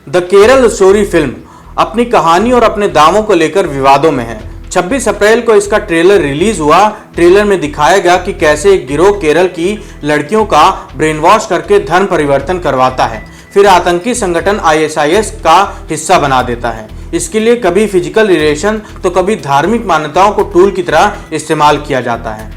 The Kerala story film अपनी कहानी और अपने दावों को लेकर विवादों में है। 26 अप्रैल को इसका ट्रेलर रिलीज हुआ। ट्रेलर में दिखाया गया कि कैसे एक गिरोह केरल की लड़कियों का ब्रेन वॉश करके धर्म परिवर्तन करवाता है, फिर आतंकी संगठन ISIS का हिस्सा बना देता है। इसके लिए कभी फिजिकल रिलेशन तो कभी धार्मिक मान्यताओं को टूल की तरह इस्तेमाल किया जाता है।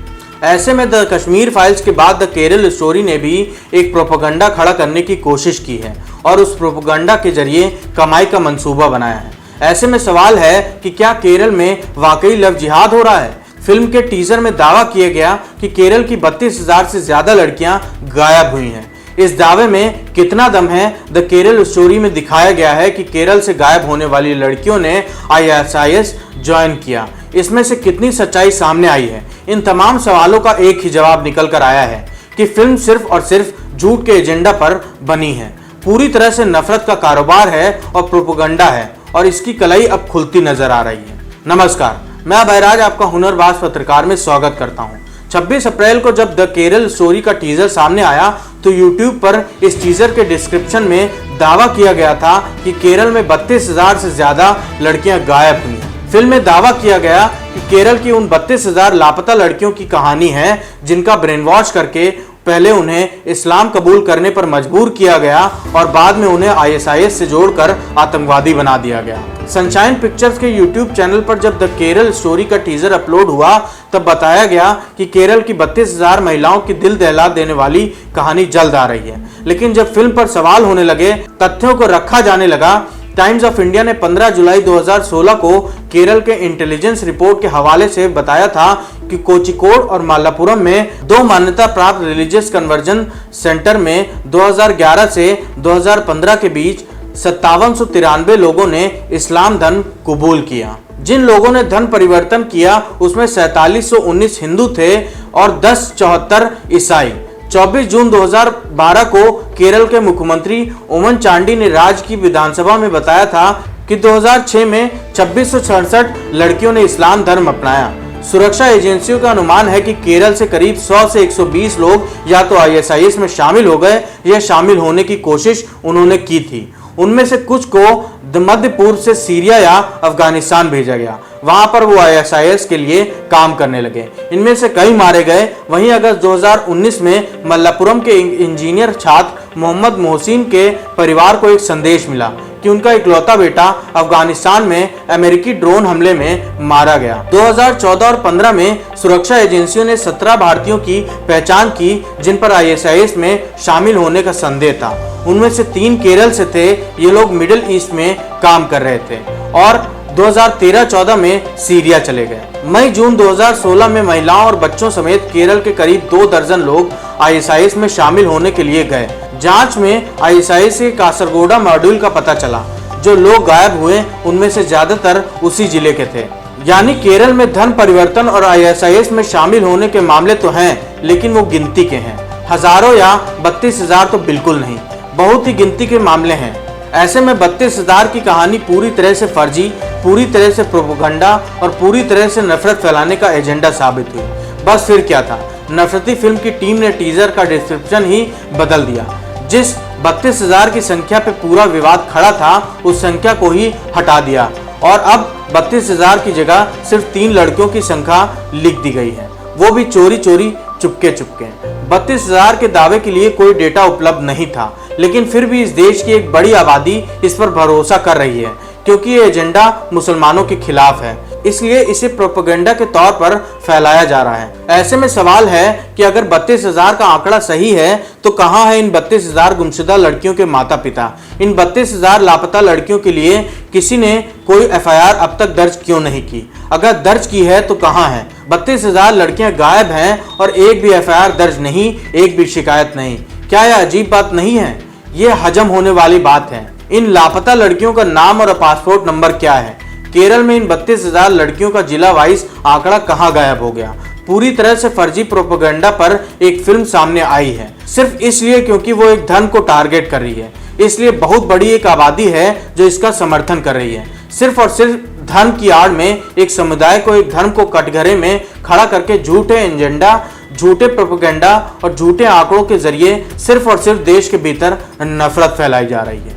ऐसे में द कश्मीर फाइल्स के बाद द केरल स्टोरी ने भी एक प्रोपेगेंडा खड़ा करने की कोशिश की है और उस प्रोपेगेंडा के जरिए कमाई का मंसूबा बनाया है। ऐसे में सवाल है कि क्या केरल में वाकई लव जिहाद हो रहा है? फिल्म के टीजर में दावा किया गया कि केरल की 32,000 से ज्यादा लड़कियां गायब हुई हैं। इस दावे में कितना दम है? द केरल स्टोरी में दिखाया गया है कि केरल से गायब होने वाली लड़कियों ने ISIS ज्वाइन किया। इसमें से कितनी सच्चाई सामने आई है? इन तमाम सवालों का एक ही जवाब निकल कर आया है कि फिल्म सिर्फ और सिर्फ झूठ के एजेंडा पर बनी है। पूरी तरह से नफरत का कारोबार है और प्रोपेगेंडा है और इसकी कलाई अब खुलती नजर आ रही है। नमस्कार, मैं बैराज आपका हुनरबाज पत्रकार में स्वागत करता हूं। 26 अप्रैल को जब द केरल स्टोरी का टीजर सामने आया तो YouTube पर इस टीजर के डिस्क्रिप्शन में दावा किया गया था कि केरल में 32,000 से ज्यादा लड़कियां गायब हुई हैं। फिल्म में दावा किया गया कि केरल की उन 32,000 लापता लड़कियों की कहानी है जिनका ब्रेन वॉश करके पहले उन्हें इस्लाम कबूल करने पर मजबूर किया गया और बाद में उन्हें ISIS से जोड़कर आतंकवादी बना दिया गया। सनशाइन पिक्चर्स के YouTube चैनल पर जब द केरल स्टोरी का टीजर अपलोड हुआ तब बताया गया कि केरल की 32,000 महिलाओं की दिल दहला देने वाली कहानी जल्द आ रही है। लेकिन जब फिल्म पर सवाल होने लगे, तथ्यों को रखा जाने लगा, टाइम्स ऑफ इंडिया ने 15 जुलाई 2016 को केरल के इंटेलिजेंस रिपोर्ट के हवाले से बताया था कि कोझिकोड और मालापुरम में 2 मान्यता प्राप्त रिलीजियस कन्वर्जन सेंटर में 2011 से 2015 के बीच 5793 लोगों ने इस्लाम धर्म कबूल किया। जिन लोगों ने धर्म परिवर्तन किया उसमें 4719 हिंदू थे और 1074 ईसाई। 24 जून 2012 को केरल के मुख्यमंत्री ओमन चांडी ने राज्य की विधानसभा में बताया था कि 2006 में 2667 लड़कियों ने इस्लाम धर्म अपनाया। सुरक्षा एजेंसियों का अनुमान है कि केरल से करीब 100 से 120 लोग या तो ISIS में शामिल हो गए या शामिल होने की कोशिश उन्होंने की थी। उनमें से कुछ को मध्य पूर्व से सीरिया या अफगानिस्तान भेजा गया, वहां पर वो ISIS के लिए काम करने लगे। इनमें से कई मारे गए। वहीं अगस्त 2019 में मल्लापुरम के इंजीनियर छात्र मोहम्मद मोहसिन के परिवार को एक संदेश मिला कि उनका इकलौता बेटा अफगानिस्तान में अमेरिकी ड्रोन हमले में मारा गया। 2014 और 15 में सुरक्षा एजेंसियों ने 17 भारतीयों की पहचान की जिन पर ISIS में शामिल होने का संदेह था। उनमें से 3 केरल से थे। ये लोग मिडिल ईस्ट में काम कर रहे थे और 2013-14 में सीरिया चले गए। मई जून 2016 में महिलाओं और बच्चों समेत केरल के करीब 2 दर्जन लोग ISIS में शामिल होने के लिए गए। जांच में ISIS के कासरगोडा मॉड्यूल का पता चला। जो लोग गायब हुए उनमें से ज्यादातर उसी जिले के थे। यानी केरल में धर्म परिवर्तन और ISIS में शामिल होने के मामले तो हैं, लेकिन वो गिनती के हैं। हजारों या 32,000 तो बिल्कुल नहीं, बहुत ही गिनती के मामले हैं। ऐसे में 32,000 की कहानी पूरी तरह से फर्जी, पूरी तरह से प्रोपेगेंडा और पूरी तरह से नफरत फैलाने का एजेंडा साबित हुई। बस फिर क्या था? नफरती फिल्म की टीम ने टीजर का डिस्क्रिप्शन ही बदल दिया। जिस 32,000 की संख्या पे पूरा विवाद खड़ा था उस संख्या को ही हटा दिया और अब 32,000 की जगह सिर्फ 3 लड़कियों की संख्या लिख दी गई है, वो भी चोरी चोरी चुपके चुपके। 32,000 के दावे के लिए कोई डेटा उपलब्ध नहीं था, लेकिन फिर भी इस देश की एक बड़ी आबादी इस पर भरोसा कर रही है क्योंकि ये एजेंडा मुसलमानों के खिलाफ है, इसलिए इसे प्रोपेगेंडा के तौर पर फैलाया जा रहा है। ऐसे में सवाल है कि अगर 32,000 का आंकड़ा सही है तो कहां है इन 32,000 गुमशुदा लड़कियों के माता पिता? इन 32,000 लापता लड़कियों के लिए किसी ने कोई FIR अब तक दर्ज क्यों नहीं की? अगर दर्ज की है तो कहां है? 32,000 लड़कियां गायब हैं और एक भी FIR दर्ज नहीं, एक भी शिकायत नहीं। क्या यह अजीब बात नहीं है? ये हजम होने वाली बात है। इन लापता लड़कियों का नाम और पासपोर्ट नंबर क्या है? केरल में इन 32,000 लड़कियों का जिला वाइज आंकड़ा कहां गायब हो गया? पूरी तरह से फर्जी प्रोपेगेंडा पर एक फिल्म सामने आई है, सिर्फ इसलिए क्योंकि वो एक धर्म को टारगेट कर रही है। इसलिए बहुत बड़ी एक आबादी है जो इसका समर्थन कर रही है। सिर्फ और सिर्फ धर्म की आड़ में एक समुदाय को, एक धर्म को कटघरे में खड़ा करके झूठे एजेंडा, झूठे प्रोपेगेंडा और झूठे आंकड़ों के जरिए सिर्फ और सिर्फ देश के भीतर नफरत फैलाई जा रही है।